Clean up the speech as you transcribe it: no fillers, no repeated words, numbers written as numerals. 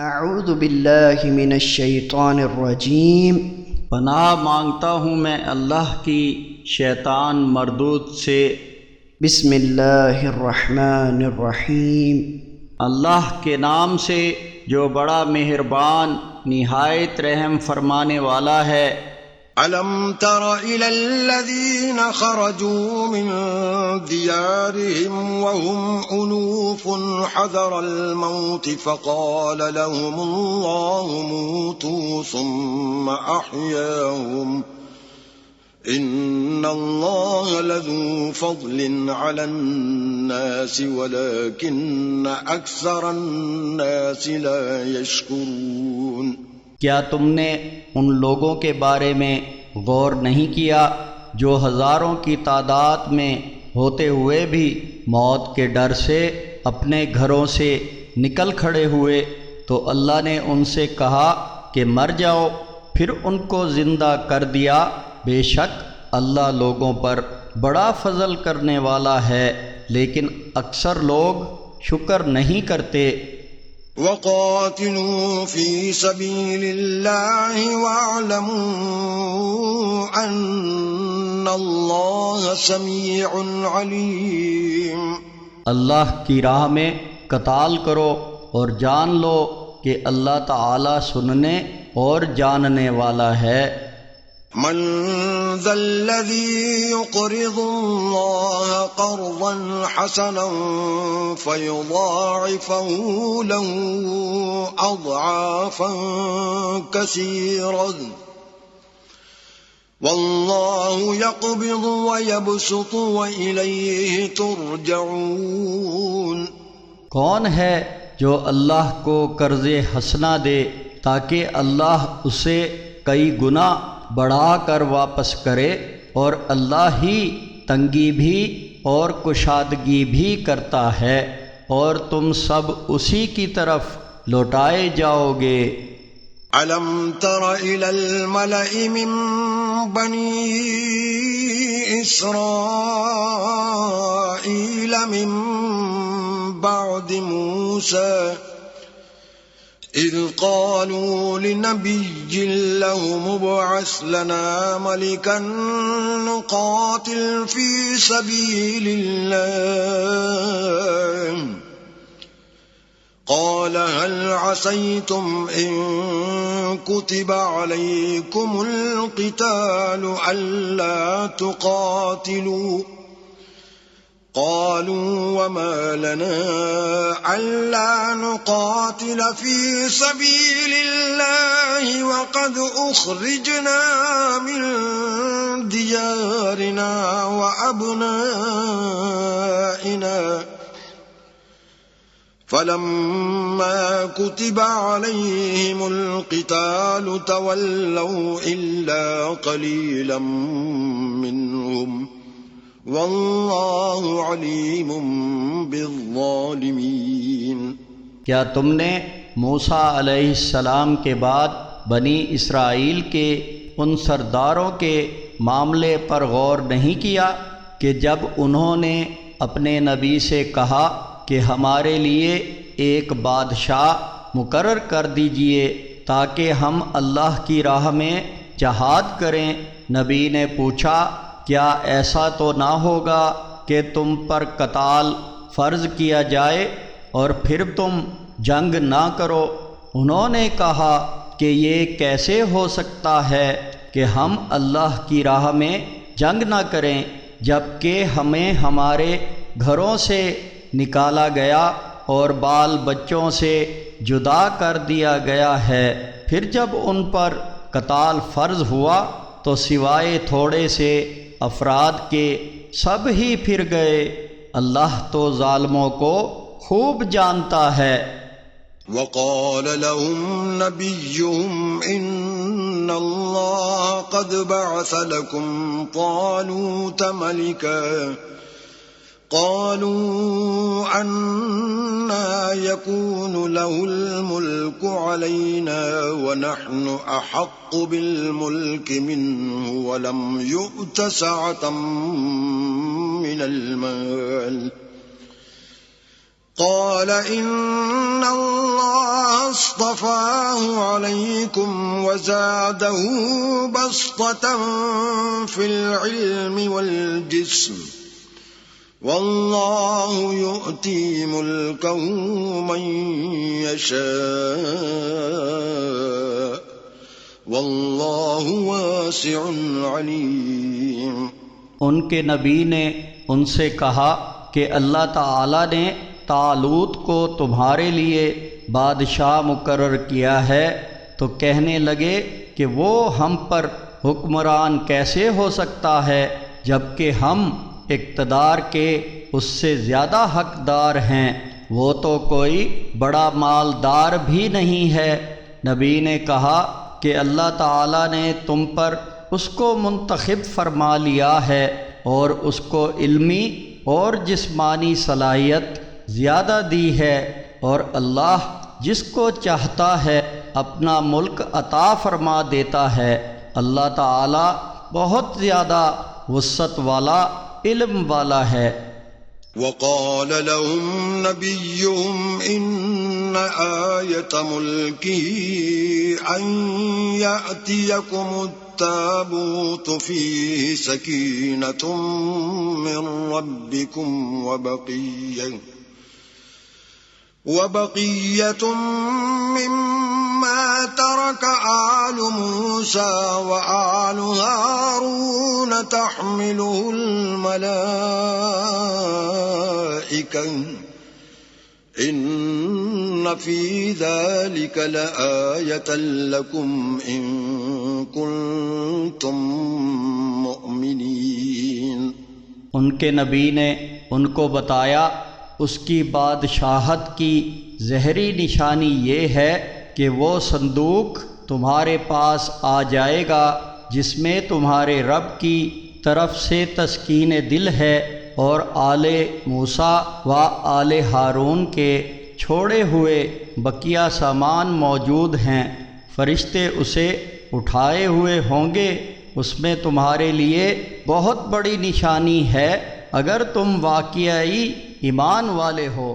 अऊज़ु बिल्लाहि मिनश शैतानिर रजीम। पनाह मांगता हूँ मैं अल्लाह की शैतान मरदूद से। बिस्मिल्लाहिर रहमानिर रहीम। अल्लाह के नाम से जो बड़ा मेहरबान निहायत रहम फरमाने वाला है। अलम तर इलल्लज़ीना खरजू मिन दियारिहिम वहुम उनूफुन हज़रल मौत फ़क़ाल लहुमुल्लाहु मूतू सुम्मा अहयाहुम इन्नल्लाह लज़ू फ़ज़लिन अलन्नासि वलकिन्न अक्सरन्नासि ला यशकुरून। क्या तुमने उन लोगों के बारे में गौर नहीं किया जो हज़ारों की तादाद में होते हुए भी मौत के डर से अपने घरों से निकल खड़े हुए, तो अल्लाह ने उनसे कहा कि मर जाओ, फिर उनको ज़िंदा कर दिया। बेशक अल्लाह लोगों पर बड़ा फजल करने वाला है, लेकिन अक्सर लोग शुक्र नहीं करते। वक़ातिलू फ़ी सबीलिल्लाहि वअलमू अन्नल्लाह समीउन अलीम। अल्लाह की राह में कताल करो और जान लो कि अल्लाह ताला सुनने और जानने वाला है। मन ज़ल्लज़ी युक़रिज़ुल्लाह क़र्ज़न हसनन फ़युज़ाइफ़हु लहु अज़आफ़न कसीरतन वल्लाहु यक़बिज़ु व यबसुतु व इलैहि तुरजऊन। कौन है जो अल्लाह को कर्ज़े हसना दे ताकि अल्लाह उसे कई गुना बढ़ा कर वापस करे, और अल्लाह ही तंगी भी और कुशादगी भी करता है, और तुम सब उसी की तरफ लौटाए जाओगे। अलम तर इलल मलइ मिन बनी इस्राईल मिन बअद मूसा इज़ क़ालू लिनबिय्यिन लहु मुब्अस लना मलिकन नुक़ातिल फ़ी सबीलिल्लाह क़ाल हल असैतुम इन कुतिब अलैकुमुल क़ितालु अल्ला तुक़ातिलू क़ालू वमा लना अल्ला नुक़ातिल फ़ी सबीलिल्लाहि वक़द उख़रिजना मिन दियारिना व अब्नाइना फलम्मा कुतिब अलैहिमुल क़ितालु तवल्लौ इल्ला क़लीलन मिनहुम वल्लाहु अलीमुम बिज़्ज़ालिमीन। क्या तुमने मूसा अलैहिस्सलाम के बाद बनी इसराइल के उन सरदारों के मामले पर गौर नहीं किया कि जब उन्होंने अपने नबी से कहा कि हमारे लिए एक बादशाह मुकर्रर कर दीजिए ताकि हम अल्लाह की राह में जहाद करें। नबी ने पूछा, क्या ऐसा तो ना होगा कि तुम पर कताल फ़र्ज़ किया जाए और फिर तुम जंग ना करो? उन्होंने कहा कि ये कैसे हो सकता है कि हम अल्लाह की राह में जंग ना करें, जबकि हमें हमारे घरों से निकाला गया और बाल बच्चों से जुदा कर दिया गया है। फिर जब उन पर कताल फ़र्ज़ हुआ तो सिवाय थोड़े से अफराद के सब ही फिर गए। अल्लाह तो ज़ालिमों को खूब जानता है। वक़ाल लहुम नबियुहुम इन्नल्लाह क़द बअस लकुम तालूत मलिका क़ालू अन्ना यकूनु लहुल मुल्कु अलैना व नहनु अहक्कु बिल मुल्कि मिन्हु व लम युअत सअतम मिनल माल قال إن الله اصطفاه عليكم وزاده بسطة في العلم والجسم والله يؤتي ملكه من يشاء والله واسع عليم। उनके नबी ने उनसे कहा कि अल्लाह ताला ने तालूत को तुम्हारे लिए बादशाह मुकर्रर किया है, तो कहने लगे कि वो हम पर हुक्मरान कैसे हो सकता है जबकि हम इक़्तिदार के उससे ज़्यादा हकदार हैं, वो तो कोई बड़ा मालदार भी नहीं है। नबी ने कहा कि अल्लाह ताला ने तुम पर उसको मुंतखब फरमा लिया है और उसको इल्मी और जिस्मानी सलाहियत ज़्यादा दी है, और अल्लाह जिसको चाहता है अपना मुल्क अता फरमा देता है। अल्लाह ताला बहुत ज़्यादा वुस्अत वाला इल्म वाला है। وقال لهم نبيهم إن آية ملكه أن يأتيكم التابوت فيه سكينة من ربكم وبقية مما ترك آل موسى وآل هارون تحمله الملائكة إن في ذلك لآية لكم إن كنتم مؤمنين। उनके नबी ने उनको बताया उसकी बादशाहत की ज़हरी निशानी ये है कि वो संदूक तुम्हारे पास आ जाएगा जिसमें तुम्हारे रब की तरफ से तस्कीन दिल है, और आले मूसा व आले हारून के छोड़े हुए बकिया सामान मौजूद हैं। फरिश्ते उसे उठाए हुए होंगे। उसमें तुम्हारे लिए बहुत बड़ी निशानी है अगर तुम वाकई ईमान वाले हो।